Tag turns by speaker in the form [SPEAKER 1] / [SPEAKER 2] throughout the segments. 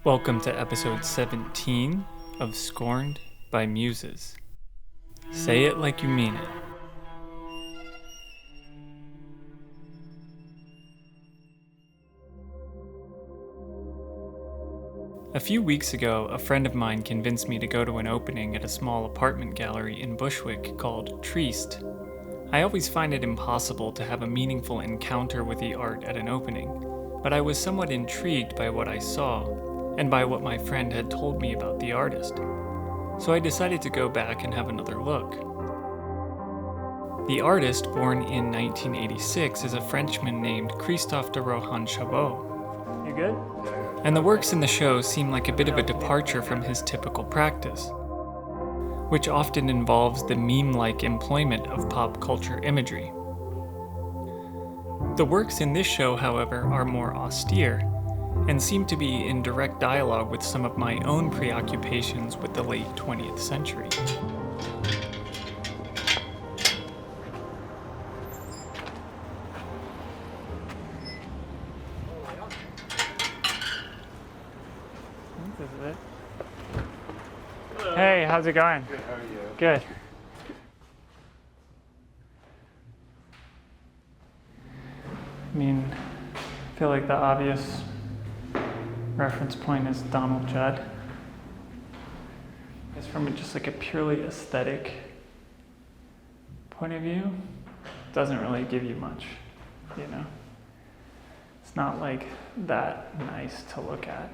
[SPEAKER 1] Welcome to episode 17 of Scorned by Muses. Say it like you mean it. A few weeks ago, a friend of mine convinced me to go to an opening at a small apartment gallery in Bushwick called Triste. I always find it impossible to have a meaningful encounter with the art at an opening, but I was somewhat intrigued by what I saw and by what my friend had told me about the artist. So I decided to go back and have another look. The artist, born in 1986, is a Frenchman named Christophe de Rohan-Chabot.
[SPEAKER 2] You good?
[SPEAKER 1] And the works in the show seem like a bit of a departure from his typical practice, which often involves the meme-like employment of pop culture imagery. The works in this show, however, are more austere, and seem to be in direct dialogue with some of my own preoccupations with the late 20th century.
[SPEAKER 2] This is it. Hey, how's it going?
[SPEAKER 3] Good, how are you?
[SPEAKER 2] Good. I mean, I feel like the obvious reference point is Donald Judd. It's from just like a purely aesthetic point of view. It doesn't really give you much, you know? It's not like that nice to look at.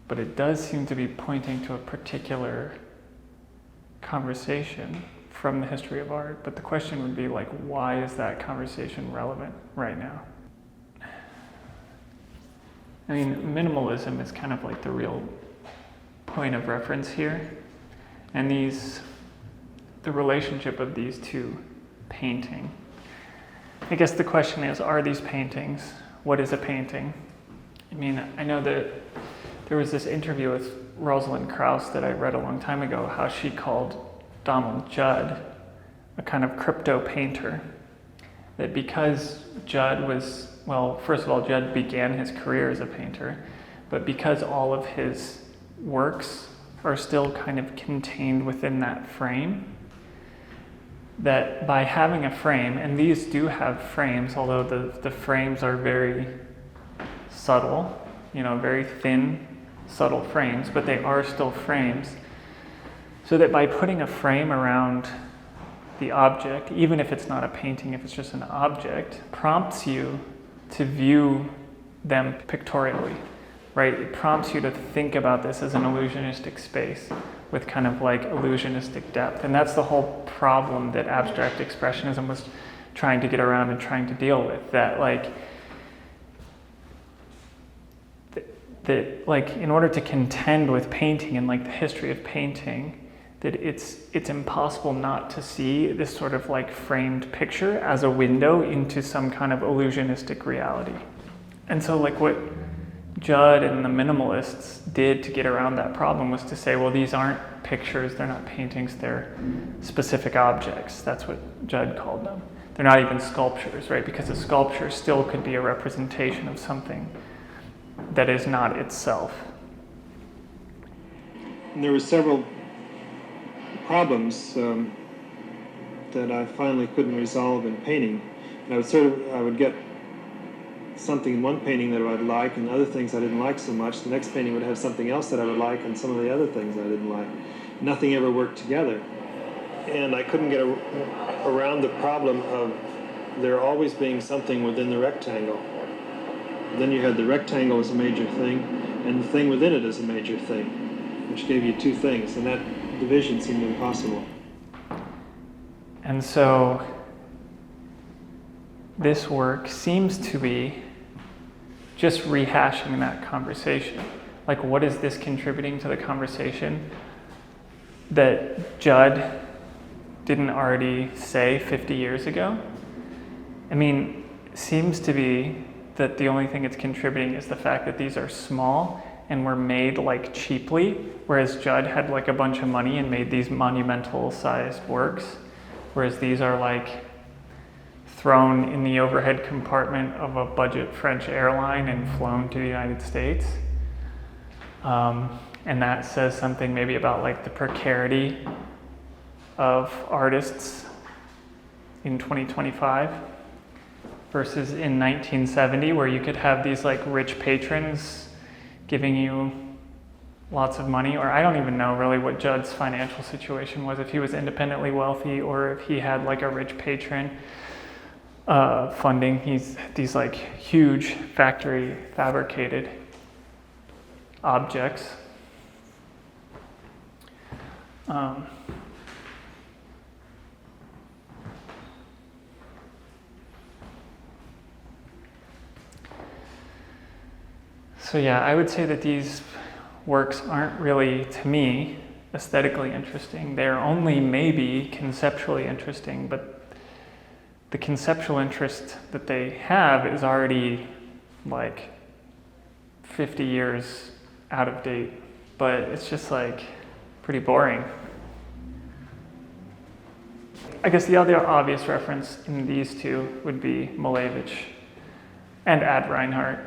[SPEAKER 2] But it does seem to be pointing to a particular conversation from the history of art. But the question would be like, why is that conversation relevant right now? I mean, minimalism is kind of like the real point of reference here. And the relationship of these two painting. I guess the question is, are these paintings? What is a painting? I mean, I know that there was this interview with Rosalind Krauss that I read a long time ago, how she called Donald Judd a kind of crypto painter. That because Judd was, well, first of all, Judd began his career as a painter, but because all of his works are still kind of contained within that frame, that by having a frame, and these do have frames, although the frames are very subtle, very thin, subtle frames, but they are still frames. So that by putting a frame around the object, even if it's not a painting, if it's just an object, prompts you to view them pictorially, right? It prompts you to think about this as an illusionistic space with kind of like illusionistic depth. And that's the whole problem that abstract expressionism was trying to get around and trying to deal with, that in order to contend with painting and like the history of painting, that it's impossible not to see this sort of like framed picture as a window into some kind of illusionistic reality. And so like what Judd and the minimalists did to get around that problem was to say, well, these aren't pictures, they're not paintings, they're specific objects. That's what Judd called them. They're not even sculptures, right? Because a sculpture still could be a representation of something that is not itself.
[SPEAKER 3] And there were several problems that I finally couldn't resolve in painting. And I would get something in one painting that I'd like and other things I didn't like so much. The next painting would have something else that I would like and some of the other things I didn't like. Nothing ever worked together. And I couldn't get around the problem of there always being something within the rectangle. Then you had the rectangle as a major thing, and the thing within it as a major thing, which gave you two things, and that division seemed impossible.
[SPEAKER 2] And so this work seems to be just rehashing that conversation. Like, what is this contributing to the conversation that Judd didn't already say 50 years ago? I mean, it seems to be that the only thing it's contributing is the fact that these are small and were made like cheaply, whereas Judd had like a bunch of money and made these monumental sized works, whereas these are like thrown in the overhead compartment of a budget French airline and flown to the United States. And that says something maybe about like the precarity of artists in 2025 versus in 1970, where you could have these like rich patrons giving you lots of money, or I don't even know really what Judd's financial situation was, if he was independently wealthy or if he had like a rich patron funding these like huge factory fabricated objects. So yeah, I would say that these works aren't really, to me, aesthetically interesting. They're only maybe conceptually interesting, but the conceptual interest that they have is already like 50 years out of date, but it's just like pretty boring. I guess the other obvious reference in these two would be Malevich and Reinhardt.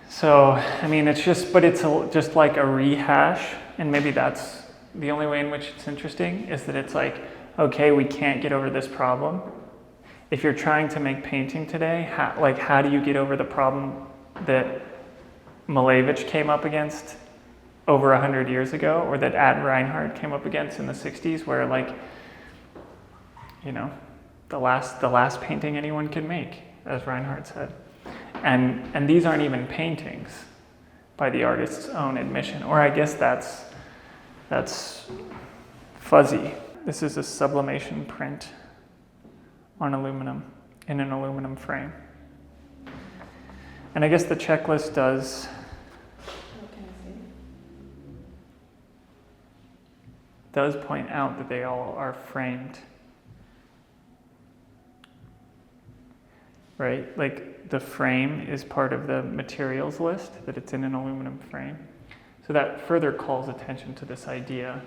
[SPEAKER 2] So, I mean, it's just like a rehash, and maybe that's the only way in which it's interesting, is that it's like, okay, we can't get over this problem. If you're trying to make painting today, how do you get over the problem that Malevich came up against over 100 years ago, or that Reinhardt came up against in the 60s, where like, you know, the last painting anyone could make, as Reinhardt said. And these aren't even paintings by the artist's own admission, or I guess that's fuzzy. This is a sublimation print on aluminum, in an aluminum frame. And I guess the checklist does point out that they all are framed. Right? Like the frame is part of the materials list, that it's in an aluminum frame. So that further calls attention to this idea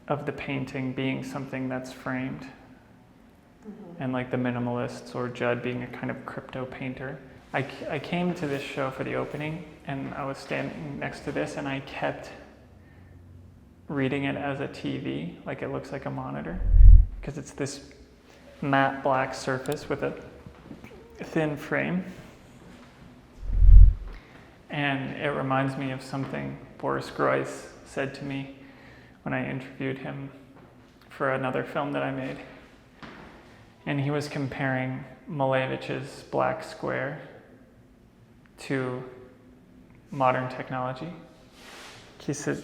[SPEAKER 2] of the painting being something that's framed. Mm-hmm. And like the minimalists or Judd being a kind of crypto painter. I came to this show for the opening, and I was standing next to this, and I kept reading it as a TV, like it looks like a monitor, because it's this matte black surface with a thin frame. And it reminds me of something Boris Groys said to me when I interviewed him for another film that I made. And he was comparing Malevich's black square to modern technology. He said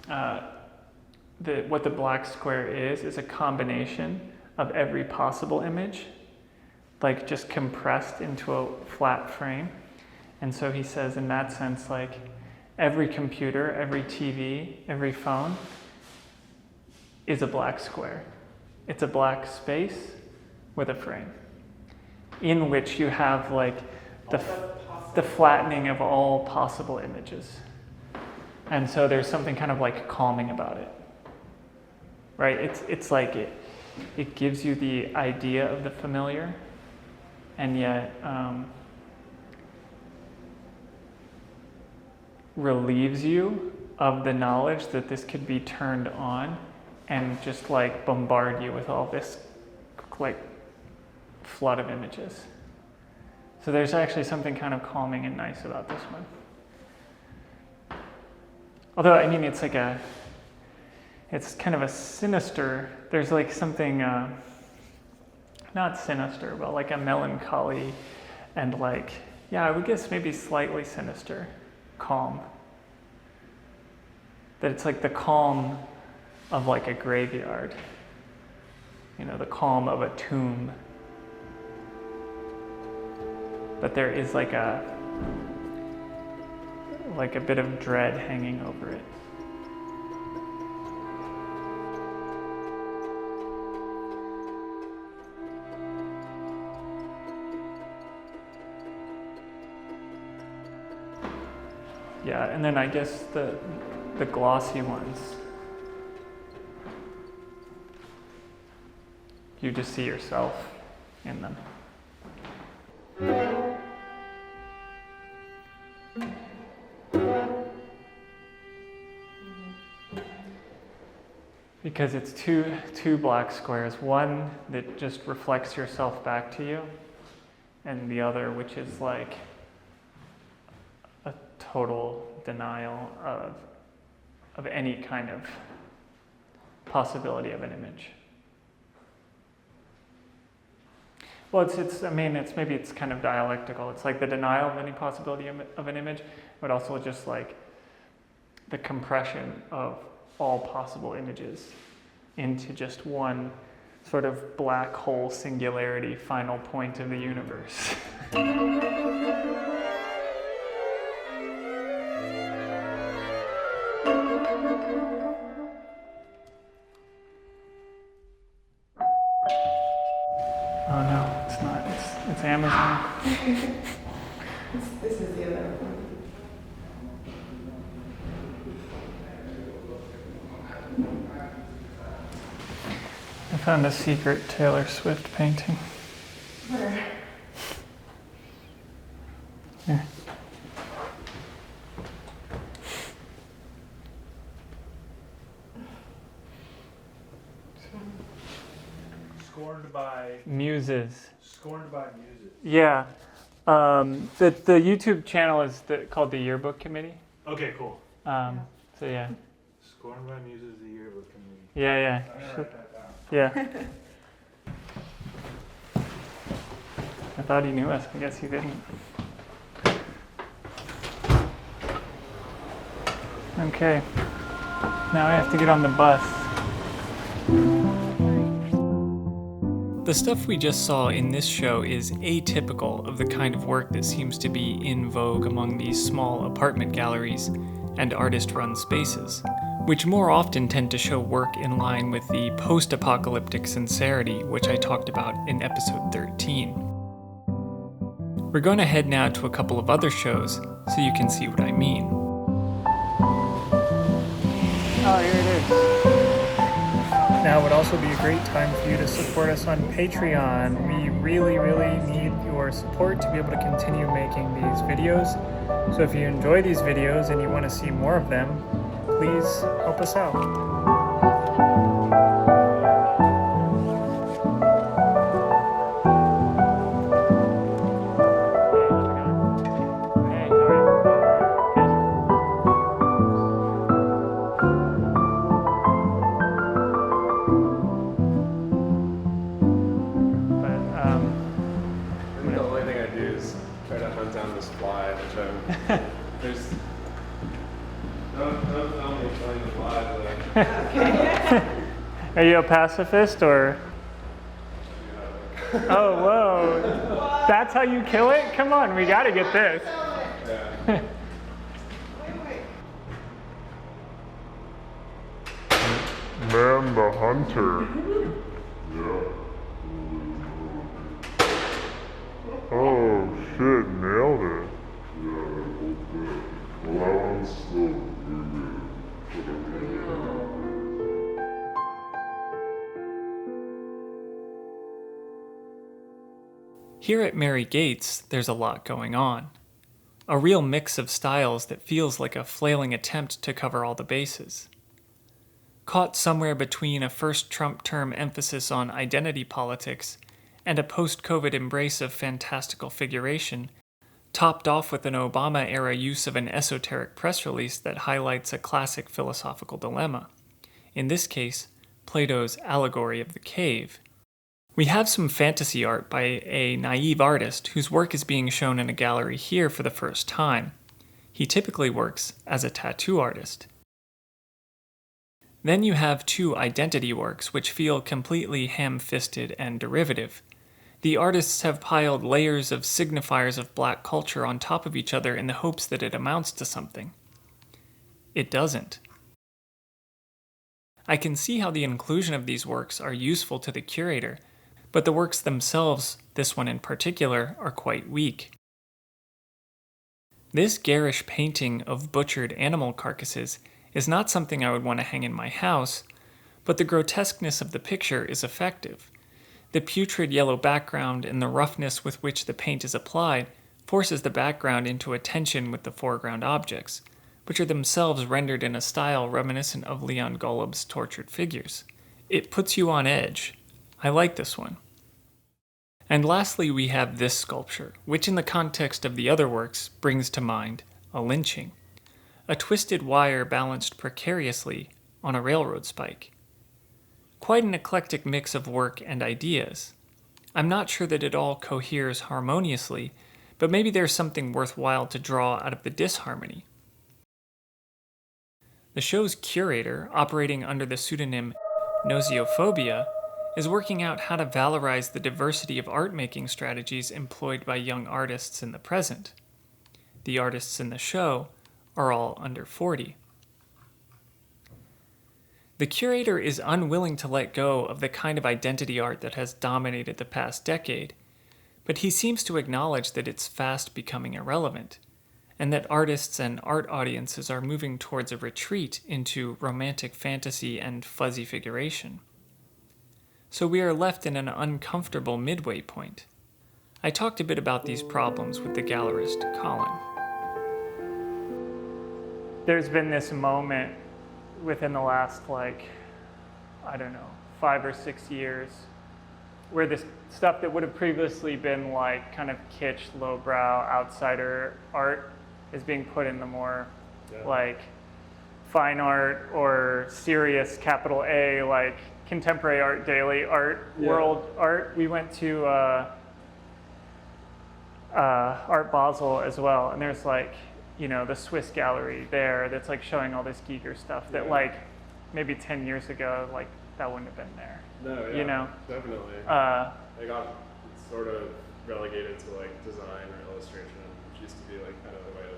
[SPEAKER 2] that what the black square is a combination of every possible image, like just compressed into a flat frame. And so he says, in that sense, like every computer, every TV, every phone is a black square. It's a black space with a frame in which you have like the flattening of all possible images. And so there's something kind of like calming about it, right? It's like it gives you the idea of the familiar, and yet relieves you of the knowledge that this could be turned on and just like bombard you with all this like flood of images. So there's actually something kind of calming and nice about this one. Although, I mean, it's kind of a sinister, there's like something, not sinister, but like a melancholy and like, yeah, I would guess maybe slightly sinister calm. That it's like the calm of like a graveyard, you know, the calm of a tomb. But there is like a bit of dread hanging over it. Yeah, and then I guess the glossy ones you just see yourself in them. Because it's two black squares, one that just reflects yourself back to you, and the other which is like a total denial of any kind of possibility of an image. Well, maybe it's kind of dialectical. It's like the denial of any possibility of an image, but also just like the compression of all possible images into just one sort of black hole singularity final point of the universe. Oh no, it's not. It's Amazon.
[SPEAKER 4] This is the other one.
[SPEAKER 2] I found a secret Taylor Swift painting.
[SPEAKER 4] Where?
[SPEAKER 2] Here.
[SPEAKER 5] Scorned by
[SPEAKER 2] Muses.
[SPEAKER 5] Scorned by Muses.
[SPEAKER 2] Yeah. The YouTube channel is called the Yearbook Committee.
[SPEAKER 5] Okay, cool.
[SPEAKER 2] So yeah.
[SPEAKER 5] Scorned by Muses, the Yearbook Committee.
[SPEAKER 2] Yeah.
[SPEAKER 5] I'm gonna write that down.
[SPEAKER 2] Yeah. I thought he knew us. I guess he didn't. Okay. Now I have to get on the bus.
[SPEAKER 1] The stuff we just saw in this show is atypical of the kind of work that seems to be in vogue among these small apartment galleries and artist-run spaces, which more often tend to show work in line with the post-apocalyptic sincerity, which I talked about in episode 13. We're going to head now to a couple of other shows so you can see what I mean.
[SPEAKER 2] Oh, here it is. Now would also be a great time for you to support us on Patreon. We really, really need your support to be able to continue making these videos. So if you enjoy these videos and you want to see more of them, please help us out. Are you a pacifist or? Oh, whoa. That's how you kill it? Come on, we gotta get this.
[SPEAKER 6] Man the Hunter. Oh shit, nailed it. Well, that one's still
[SPEAKER 1] Here at Mary Gates, there's a lot going on. A real mix of styles that feels like a flailing attempt to cover all the bases. Caught somewhere between a first Trump term emphasis on identity politics and a post-COVID embrace of fantastical figuration, topped off with an Obama-era use of an esoteric press release that highlights a classic philosophical dilemma. In this case, Plato's allegory of the cave. We have some fantasy art by a naive artist whose work is being shown in a gallery here for the first time. He typically works as a tattoo artist. Then you have two identity works which feel completely ham-fisted and derivative. The artists have piled layers of signifiers of black culture on top of each other in the hopes that it amounts to something. It doesn't. I can see how the inclusion of these works are useful to the curator, but the works themselves, this one in particular, are quite weak. This garish painting of butchered animal carcasses is not something I would want to hang in my house, but the grotesqueness of the picture is effective. The putrid yellow background and the roughness with which the paint is applied forces the background into a tension with the foreground objects, which are themselves rendered in a style reminiscent of Leon Golub's tortured figures. It puts you on edge. I like this one. And lastly, we have this sculpture, which in the context of the other works brings to mind a lynching. A twisted wire balanced precariously on a railroad spike. Quite an eclectic mix of work and ideas. I'm not sure that it all coheres harmoniously, but maybe there's something worthwhile to draw out of the disharmony. The show's curator, operating under the pseudonym Noseophobia, is working out how to valorize the diversity of art-making strategies employed by young artists in the present. The artists in the show are all under 40. The curator is unwilling to let go of the kind of identity art that has dominated the past decade, but he seems to acknowledge that it's fast becoming irrelevant, and that artists and art audiences are moving towards a retreat into romantic fantasy and fuzzy figuration. So we are left in an uncomfortable midway point. I talked a bit about these problems with the gallerist Colin.
[SPEAKER 2] There's been this moment within the last, 5 or 6 years, where this stuff that would have previously been like kind of kitsch, lowbrow, outsider art is being put in the more like fine art or serious capital A, like contemporary art, daily art, world art. We went to Art Basel as well, and there's the Swiss gallery there that's like showing all this Giger stuff that maybe 10 years ago that wouldn't have been there.
[SPEAKER 7] No, definitely. They got sort of relegated to design or illustration, which used to be kind of the way of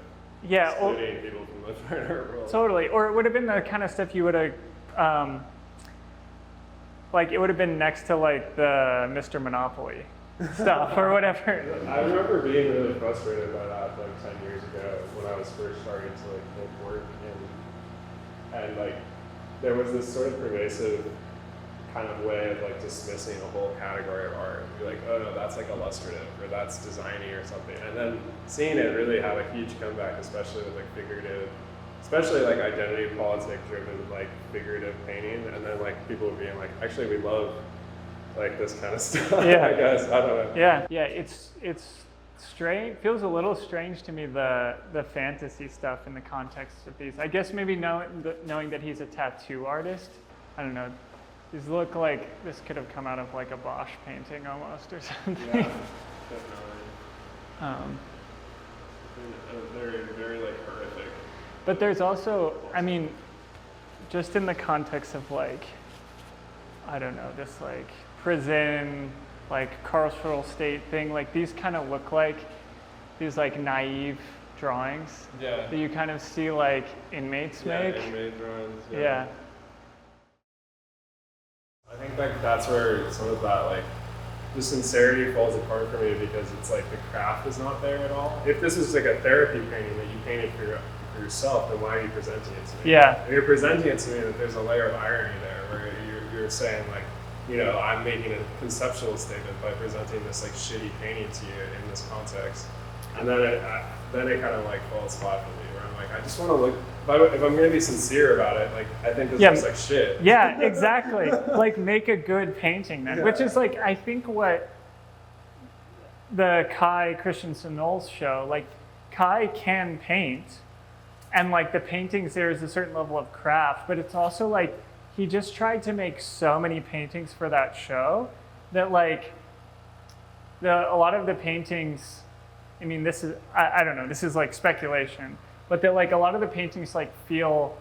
[SPEAKER 7] excluding people from the fine art world.
[SPEAKER 2] Totally, or it would have been the kind of stuff you would have it would have been next to the Mr. Monopoly stuff or whatever.
[SPEAKER 7] I remember being really frustrated by that 10 years ago when I was first starting to make work, and there was this sort of pervasive kind of way of dismissing a whole category of art. You're like, oh no, that's illustrative or that's designy or something, and then seeing it really have a huge comeback, especially with figurative, especially identity politic driven figurative painting, and then people being actually we love this kind of stuff. I guess I don't know.
[SPEAKER 2] Yeah. It's strange. Feels a little strange to me the fantasy stuff in the context of these. I guess maybe knowing that he's a tattoo artist. I don't know. These look like this could have come out of a Bosch painting almost or something.
[SPEAKER 7] Yeah, definitely. Very, very horrific.
[SPEAKER 2] But there's also, just in the context of I don't know, this prison, carceral state thing, these kind of look like these naive drawings that you kind of see inmates make.
[SPEAKER 7] Inmate drawings.
[SPEAKER 2] Yeah.
[SPEAKER 7] I think that's where some of that the sincerity falls apart for me, because it's the craft is not there at all. If this is a therapy painting that you painted for yourself, then why are you presenting it to me?
[SPEAKER 2] Yeah.
[SPEAKER 7] If you're presenting it to me, that there's a layer of irony there where you're saying I'm making a conceptual statement by presenting this shitty painting to you in this context, and then it kind of falls flat for me, where I'm I just want to look. If I'm going to be sincere about it, I think this looks like shit.
[SPEAKER 2] Yeah, exactly. Make a good painting then, which is I think what the Kai Christensen Knowles show. Kai can paint, and the paintings there is a certain level of craft, but it's also he just tried to make so many paintings for that show that a lot of the paintings. This is I don't know. This is speculation. But that a lot of the paintings feel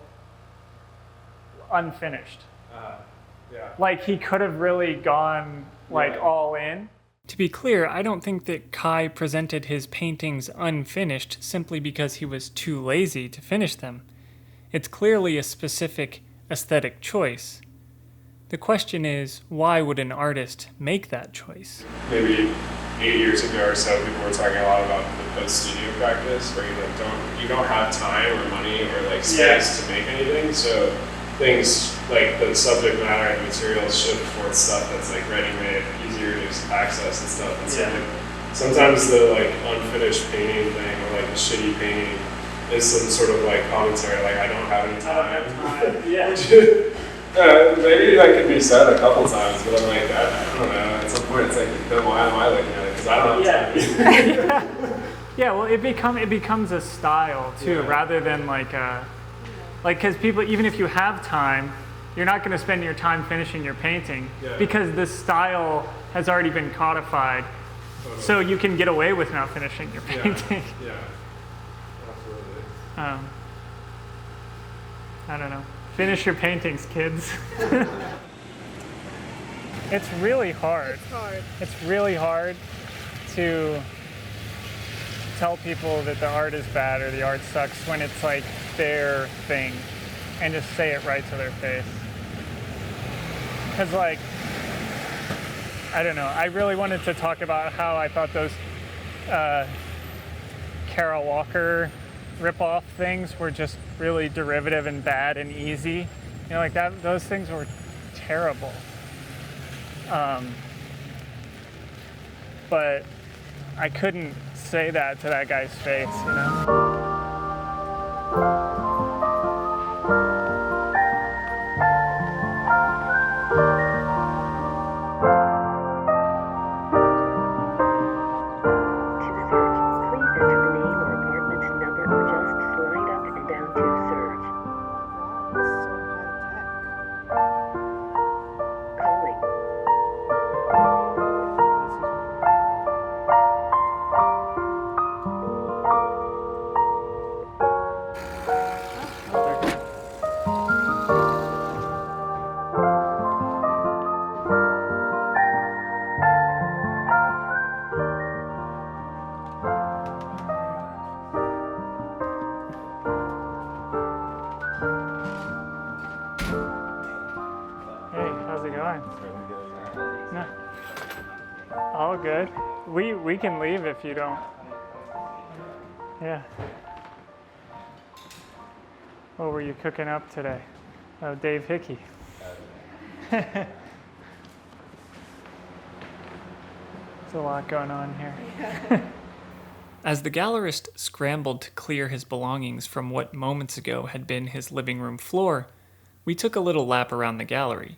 [SPEAKER 2] unfinished.
[SPEAKER 7] Yeah.
[SPEAKER 2] He could have really gone all in.
[SPEAKER 1] To be clear, I don't think that Kai presented his paintings unfinished simply because he was too lazy to finish them. It's clearly a specific aesthetic choice. The question is, why would an artist make that choice?
[SPEAKER 7] Maybe 8 years ago or so, people were talking a lot about the post-studio practice, where you don't have time or money or space to make anything. So things the subject matter and materials shift towards stuff that's ready-made, easier easier to access and stuff. And so
[SPEAKER 2] Yeah.
[SPEAKER 7] like sometimes the like unfinished painting thing or like the shitty painting is some sort of like commentary, like I don't have any time.
[SPEAKER 2] Yeah.
[SPEAKER 7] Maybe that could be said a couple times, but I'm like, I don't know. At some point, it's like, then why am I looking at it? Because I don't have time.
[SPEAKER 2] Yeah, well, it becomes a style too,
[SPEAKER 7] Yeah.
[SPEAKER 2] rather than like because people, even if you have time, you're not going to spend your time finishing your painting
[SPEAKER 7] Yeah.
[SPEAKER 2] because the style has already been codified, so you can get away with not finishing your painting.
[SPEAKER 7] Yeah. Absolutely.
[SPEAKER 2] I don't know. Finish your paintings, kids. It's really hard.
[SPEAKER 8] It's hard.
[SPEAKER 2] It's really hard to tell people that the art is bad or the art sucks when it's like their thing and just say it right to their face. Because like, I don't know, I really wanted to talk about how I thought those Carol Walker rip-off things were just really derivative and bad and easy. You know, like that, those things were terrible. But I couldn't say that to that guy's face, you know? No. All good. We can leave if you don't. Yeah. What were you cooking up today? Oh, Dave Hickey. There's a lot going on here.
[SPEAKER 1] As the gallerist scrambled to clear his belongings from what moments ago had been his living room floor, we took a little lap around the gallery.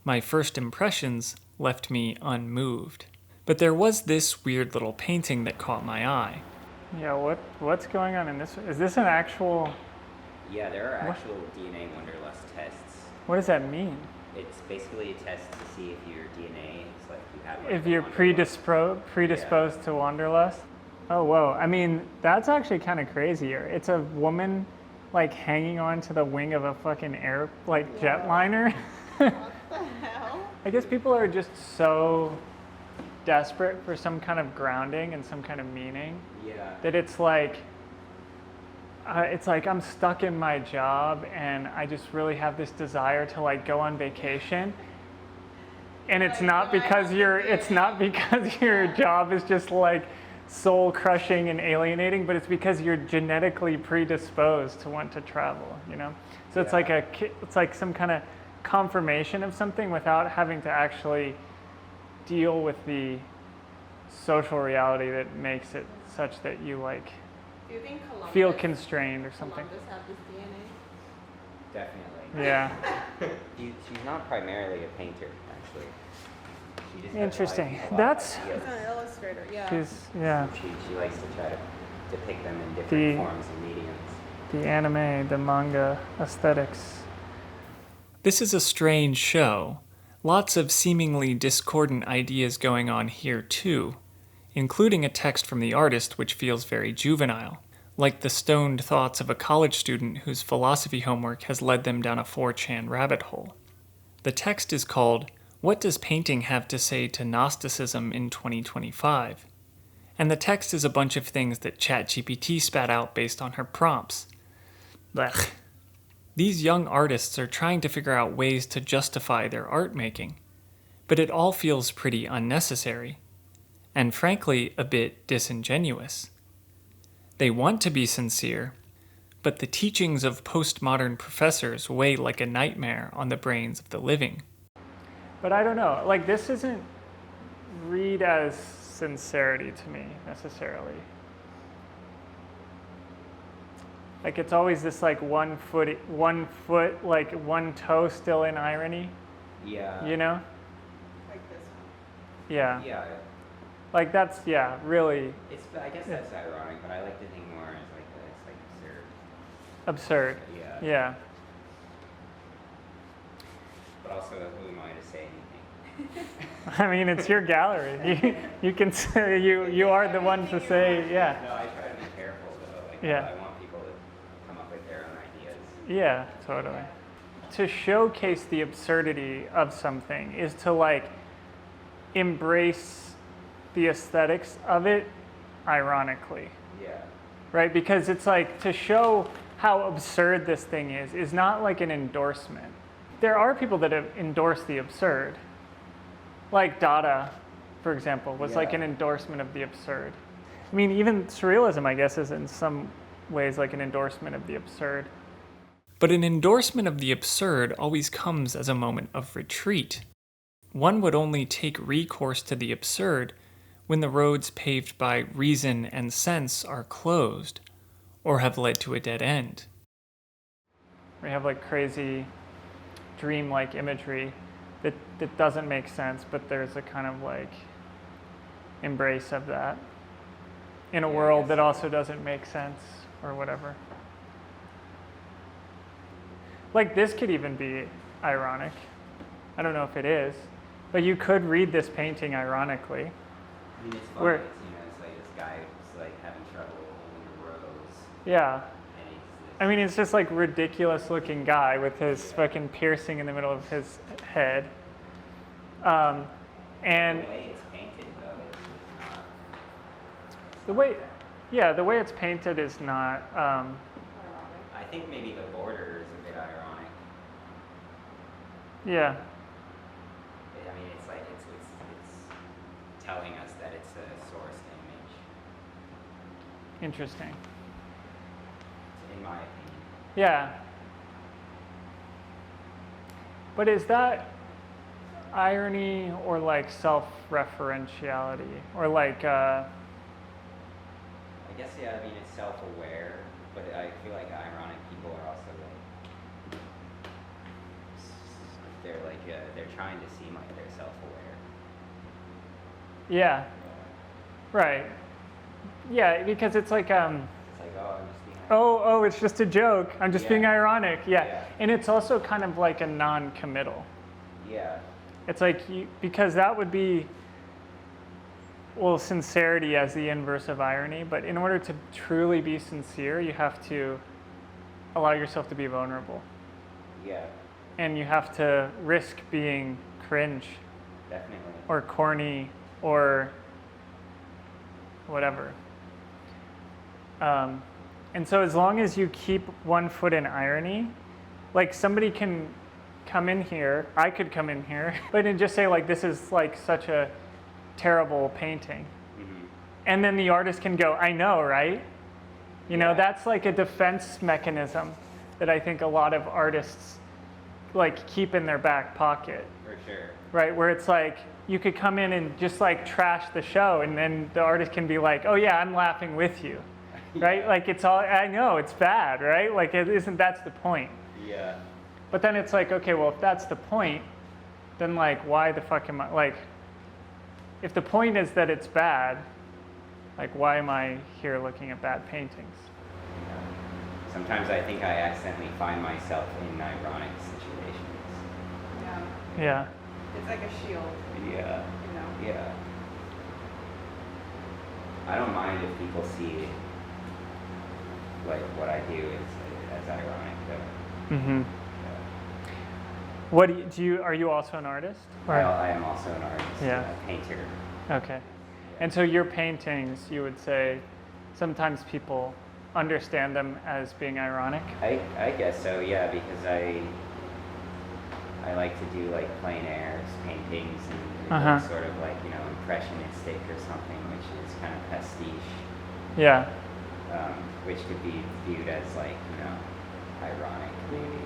[SPEAKER 1] My first impressions left me unmoved. But there was this weird little painting that caught my eye.
[SPEAKER 2] Yeah, what's going on in this? Is this an actual...
[SPEAKER 9] Yeah, there are actual DNA Wonderlust tests.
[SPEAKER 2] What does that mean?
[SPEAKER 9] It's basically a test to see if your DNA is like you have. Like,
[SPEAKER 2] If you're predisposed to wanderlust? Oh, whoa. I mean, that's actually kind of crazier. It's a woman like hanging on to the wing of a fucking jetliner.
[SPEAKER 8] What the hell?
[SPEAKER 2] I guess people are just so desperate for some kind of grounding and some kind of meaning
[SPEAKER 9] Yeah.
[SPEAKER 2] that it's like I'm stuck in my job and I just really have this desire to like go on vacation. And it's not because your job is just like soul crushing and alienating, but it's because you're genetically predisposed to want to travel, you know? So it's like some kind of confirmation of something without having to actually deal with the social reality that makes it such that you like
[SPEAKER 8] Do you think Columbus,
[SPEAKER 2] feel constrained or something.
[SPEAKER 8] Columbus had this DNA?
[SPEAKER 9] Definitely.
[SPEAKER 2] Yeah.
[SPEAKER 9] She's not primarily a painter, actually. She just
[SPEAKER 2] Interesting.
[SPEAKER 9] specializes in a lot of
[SPEAKER 2] That's-
[SPEAKER 9] ideas.
[SPEAKER 8] He's an illustrator, yeah.
[SPEAKER 2] Yeah.
[SPEAKER 9] She likes to try to depict them in different
[SPEAKER 2] The-
[SPEAKER 9] forms and mediums.
[SPEAKER 2] The anime, the manga aesthetics.
[SPEAKER 1] This is a strange show. Lots of seemingly discordant ideas going on here too, including a text from the artist which feels very juvenile, like the stoned thoughts of a college student whose philosophy homework has led them down a 4chan rabbit hole. The text is called "What Does Painting Have to Say to Gnosticism in 2025?" And the text is a bunch of things that ChatGPT spat out based on her prompts. Blech. These young artists are trying to figure out ways to justify their art making, but it all feels pretty unnecessary, and frankly a bit disingenuous. They want to be sincere, but the teachings of postmodern professors weigh like a nightmare on the brains of the living.
[SPEAKER 2] But I don't know, like this isn't read as sincerity to me necessarily. Like it's always this like one foot, like one toe still in irony,
[SPEAKER 9] Yeah.
[SPEAKER 2] you know?
[SPEAKER 8] Like this one.
[SPEAKER 2] Yeah.
[SPEAKER 9] Yeah.
[SPEAKER 2] Like that's, yeah, really
[SPEAKER 9] I guess that's ironic, but I like to think more as like it's like
[SPEAKER 2] absurd.
[SPEAKER 9] absurd. Yeah.
[SPEAKER 2] Yeah.
[SPEAKER 9] But also, who am I to say anything?
[SPEAKER 2] I mean, it's your gallery. You can say, you are the one to say, yeah.
[SPEAKER 9] No, I try to be careful though. Like,
[SPEAKER 2] Yeah.
[SPEAKER 9] I want people to come up with their own ideas.
[SPEAKER 2] Yeah, totally. To showcase the absurdity of something is to like embrace the aesthetics of it ironically,
[SPEAKER 9] Yeah.
[SPEAKER 2] right? Because it's like to show how absurd this thing is not like an endorsement. There are people that have endorsed the absurd. Like Dada, for example, was like
[SPEAKER 9] Yeah.
[SPEAKER 2] an endorsement of the absurd. I mean, even surrealism, I guess, is in some ways like an endorsement of the absurd.
[SPEAKER 1] But an endorsement of the absurd always comes as a moment of retreat. One would only take recourse to the absurd when the roads paved by reason and sense are closed or have led to a dead end.
[SPEAKER 2] We have like crazy dream-like imagery that doesn't make sense, but there's a kind of like embrace of that in a
[SPEAKER 9] Yeah, I
[SPEAKER 2] world
[SPEAKER 9] guess
[SPEAKER 2] that
[SPEAKER 9] so.
[SPEAKER 2] also doesn't make sense or whatever. Like this could even be ironic. I don't know if it is, but you could read this painting ironically.
[SPEAKER 9] I mean, it's funny.
[SPEAKER 2] Where-
[SPEAKER 9] It's like this guy who's like having trouble holding the rose,
[SPEAKER 2] Yeah.
[SPEAKER 9] and he's this,
[SPEAKER 2] I mean, it's just like ridiculous looking guy with his fucking piercing in the middle of his head. And
[SPEAKER 9] the way it's painted though is not.
[SPEAKER 2] the way it's painted is not,
[SPEAKER 9] I think maybe the border is a bit ironic.
[SPEAKER 2] yeah.
[SPEAKER 9] I mean, it's like it's telling us that it's a sourced image,
[SPEAKER 2] Interesting.
[SPEAKER 9] in my opinion.
[SPEAKER 2] Yeah. But is that irony or like self-referentiality or like,
[SPEAKER 9] I guess yeah. I mean, it's self-aware, but I feel like ironic people are also like they're trying to seem like they're self-aware.
[SPEAKER 2] yeah, right. Yeah, because it's like,
[SPEAKER 9] It's like, oh, I'm just being.
[SPEAKER 2] oh, it's just a joke. I'm just being
[SPEAKER 9] Yeah.
[SPEAKER 2] ironic. Yeah.
[SPEAKER 9] Yeah.
[SPEAKER 2] And it's also kind of like a non-committal.
[SPEAKER 9] Yeah.
[SPEAKER 2] It's like, because that would be, well, sincerity as the inverse of irony, but in order to truly be sincere, you have to allow yourself to be vulnerable.
[SPEAKER 9] Yeah.
[SPEAKER 2] And you have to risk being cringe
[SPEAKER 9] Definitely.
[SPEAKER 2] or corny or whatever. And so as long as you keep one foot in irony, like somebody can come in here, I could come in here, but and just say like, this is like such a terrible painting.
[SPEAKER 9] Mm-hmm.
[SPEAKER 2] And then the artist can go, I know, right? You know,
[SPEAKER 9] Yeah.
[SPEAKER 2] that's like a defense mechanism that I think a lot of artists like keep in their back pocket,
[SPEAKER 9] For sure.
[SPEAKER 2] right? Where it's like, you could come in and just like trash the show and then the artist can be like, oh yeah, I'm laughing with you, right?
[SPEAKER 9] Yeah.
[SPEAKER 2] Like it's all, I know it's bad, right? Like it isn't, that's the point.
[SPEAKER 9] Yeah.
[SPEAKER 2] But then it's like, okay, well, if that's the point, then like, why the fuck am I, like, if the point is that it's bad, like, why am I here looking at bad paintings?
[SPEAKER 9] Sometimes I think I accidentally find myself in ironic situations.
[SPEAKER 8] Yeah.
[SPEAKER 2] Yeah.
[SPEAKER 8] It's like a shield,
[SPEAKER 9] Yeah.
[SPEAKER 8] you know.
[SPEAKER 9] Yeah. I don't mind if people see like what I do as ironic though.
[SPEAKER 2] Mm-hmm.
[SPEAKER 9] Yeah.
[SPEAKER 2] What do you, are you also an artist?
[SPEAKER 9] I am also an artist,
[SPEAKER 2] Yeah.
[SPEAKER 9] a painter.
[SPEAKER 2] Okay. And so your paintings, you would say, sometimes people understand them as being ironic?
[SPEAKER 9] I guess so, yeah, because I like to do like plein airs, paintings, and
[SPEAKER 2] Uh-huh.
[SPEAKER 9] sort of like, you know, impressionistic or something, which is kind of pastiche,
[SPEAKER 2] Yeah.
[SPEAKER 9] which could be viewed as like, you know, ironic maybe.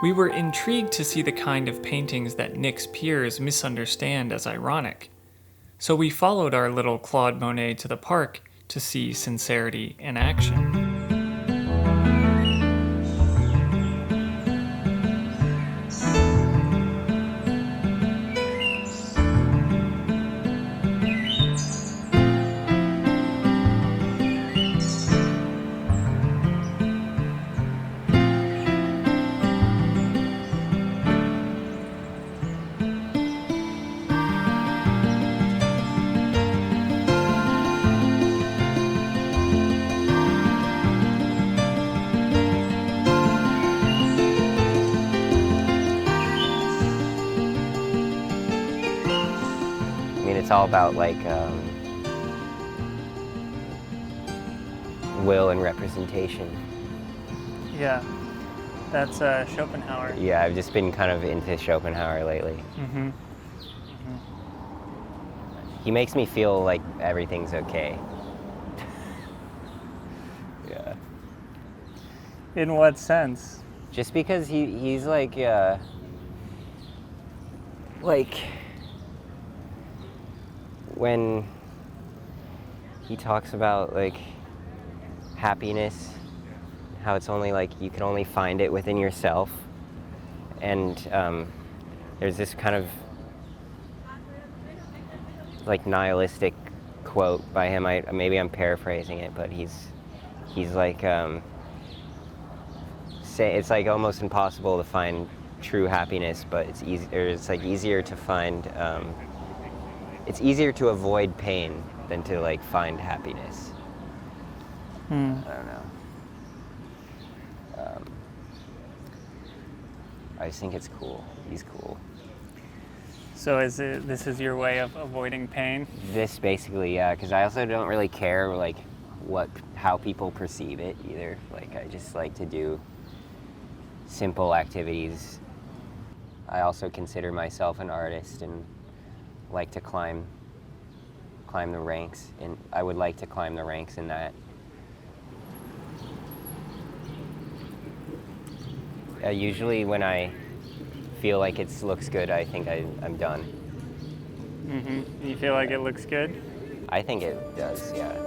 [SPEAKER 1] We were intrigued to see the kind of paintings that Nick's peers misunderstand as ironic. So we followed our little Claude Monet to the park to see sincerity in action.
[SPEAKER 10] I mean, it's all about like will and representation.
[SPEAKER 2] Yeah, that's Schopenhauer.
[SPEAKER 10] Yeah, I've just been kind of into Schopenhauer lately.
[SPEAKER 2] Mm-hmm.
[SPEAKER 10] He makes me feel like everything's okay. Yeah.
[SPEAKER 2] In what sense?
[SPEAKER 10] Just because he's like when he talks about like happiness, how it's only like you can only find it within yourself, and there's this kind of like nihilistic quote by him. Maybe I'm paraphrasing it, but he's like say it's like almost impossible to find true happiness, but it's easy, or it's like easier to find. It's easier to avoid pain than to like find happiness. I don't know. I just think it's cool. He's cool.
[SPEAKER 2] So this is your way of avoiding pain?
[SPEAKER 10] This basically, yeah, because I also don't really care like how people perceive it either. Like I just like to do simple activities. I also consider myself an artist and like to climb the ranks, and I would like to climb the ranks in that. Usually when I feel like it looks good, I think I'm done.
[SPEAKER 2] Mm-hmm. You feel like it looks good?
[SPEAKER 10] I think it does, yeah.